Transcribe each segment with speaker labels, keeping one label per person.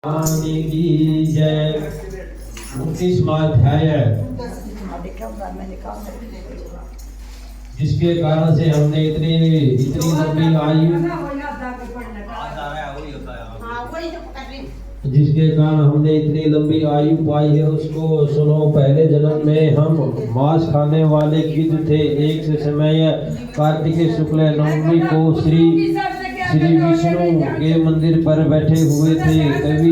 Speaker 1: की जय। 29वां अध्याय जिसके कारण से हमने इतनी लंबी आयु जिसके कारण हमने इतनी लंबी आयु पाई है उसको सुनो। पहले जन्म में हम मांस खाने वाले गिद्ध थे। एक समय कार्तिक शुक्ल नवमी को श्री विष्णु के मंदिर पर बैठे हुए थे। तभी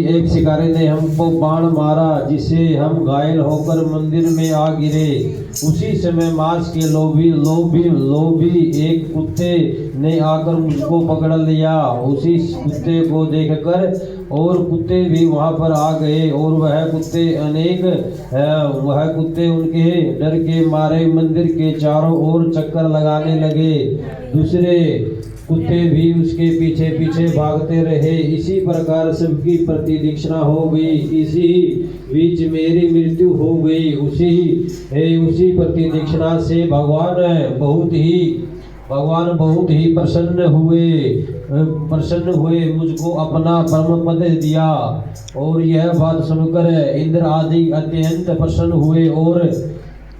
Speaker 1: एक शिकारी ने हमको बाण मारा जिससे हम घायल होकर मंदिर में आ गिरे। उसी समय मांस के लोभी एक कुत्ते ने आकर मुझको पकड़ लिया। उसी कुत्ते को देखकर और कुत्ते भी वहां पर आ गए और वह कुत्ते उनके डर के मारे मंदिर के चारों ओर चक्कर लगाने लगे। दूसरे कुत्ते भी उसके पीछे पीछे भागते रहे। इसी प्रकार सबकी प्रतिदीक्षिणा हो गई। इसी बीच मेरी मृत्यु हो गई। उसी प्रतिदीक्षिणा से भगवान बहुत ही प्रसन्न हुए मुझको अपना परम पद दिया। और यह बात सुनकर इंद्र आदि अत्यंत प्रसन्न हुए और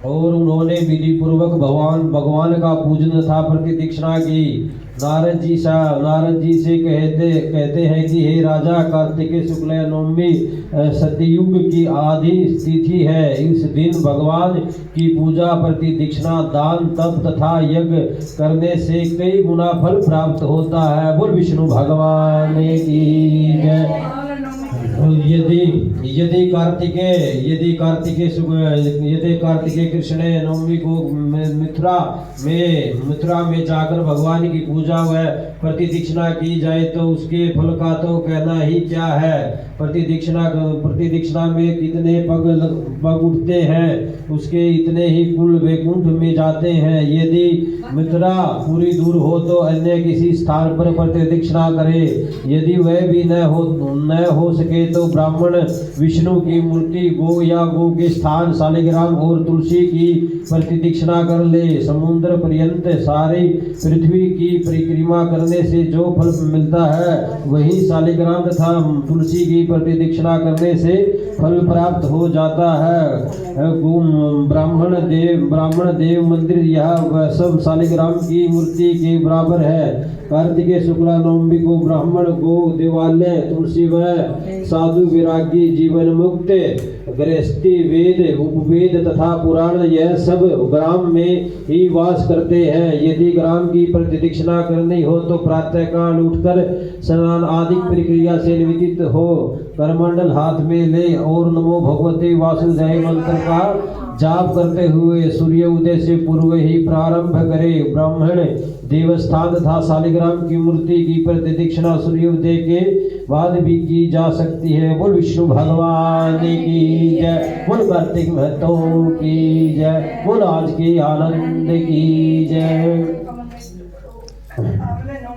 Speaker 1: उन्होंने विधि पूर्वक भगवान का पूजन तथा प्रतिदीक्षिणा की। नारद जी से कहते हैं कि हे राजा, कार्तिक शुक्ल नवमी सतयुग की आदि तिथि है। इस दिन भगवान की पूजा, प्रतिदीक्षिणा, दान, तप तथा यज्ञ करने से कई गुना फल प्राप्त होता है। बोल विष्णु भगवान की जय। यदि कार्तिकेय कृष्ण नवमी को मथुरा में जाकर भगवान की पूजा व प्रतिदीक्षिणा की जाए तो उसके फल का तो कहना ही क्या है। प्रतिदीक्षिणा में कितने पग उठते हैं, उसके इतने ही कुल वैकुंठ में जाते हैं। यदि मथुरा पूरी दूर हो तो अन्य किसी स्थान पर प्रतिदीक्षिणा करे। यदि वह भी न हो सके तो ब्राह्मण विष्णु की मूर्ति, गो के स्थान, शालिग्राम और तुलसी की प्रतिदीक्षिणा कर ले। समुद्र पर्यंत सारी पृथ्वी की परिक्रमा करने से जो फल मिलता है वही शालिग्राम तथा तुलसी की प्रतिदीक्षिणा करने से फल प्राप्त हो जाता है। ब्राह्मण देव मंदिर यह सब शालिग्राम की मूर्ति के बराबर है। कार्तिक शुक्ला नवमी को ब्राह्मण, गो, देवालय, तुलसी व साधु विरागी, जीवन मुक्त, गृहस्थी, वेद, उपवेद तथा पुराण यह सब ग्राम में ही वास करते हैं। यदि ग्राम की प्रतिदीक्षिणा करनी हो तो प्रातः काल उठकर स्नान आदि प्रक्रिया से निवृत्त हो करमंडल हाथ में ले और नमो भगवते वासुदेव मंत्र का जाप करते हुए सूर्य उदय से पूर्व ही प्रारंभ करे। ब्राह्मण देवस्थान तथा शालिग्राम की मूर्ति की प्रतिदीक्षिणा सूर्योदय के बाद भी की जा सकती है। बोल विष्णु भगवान की जय। बोल कार्तिक महतो की जय। बोल आज के आनंद की जय।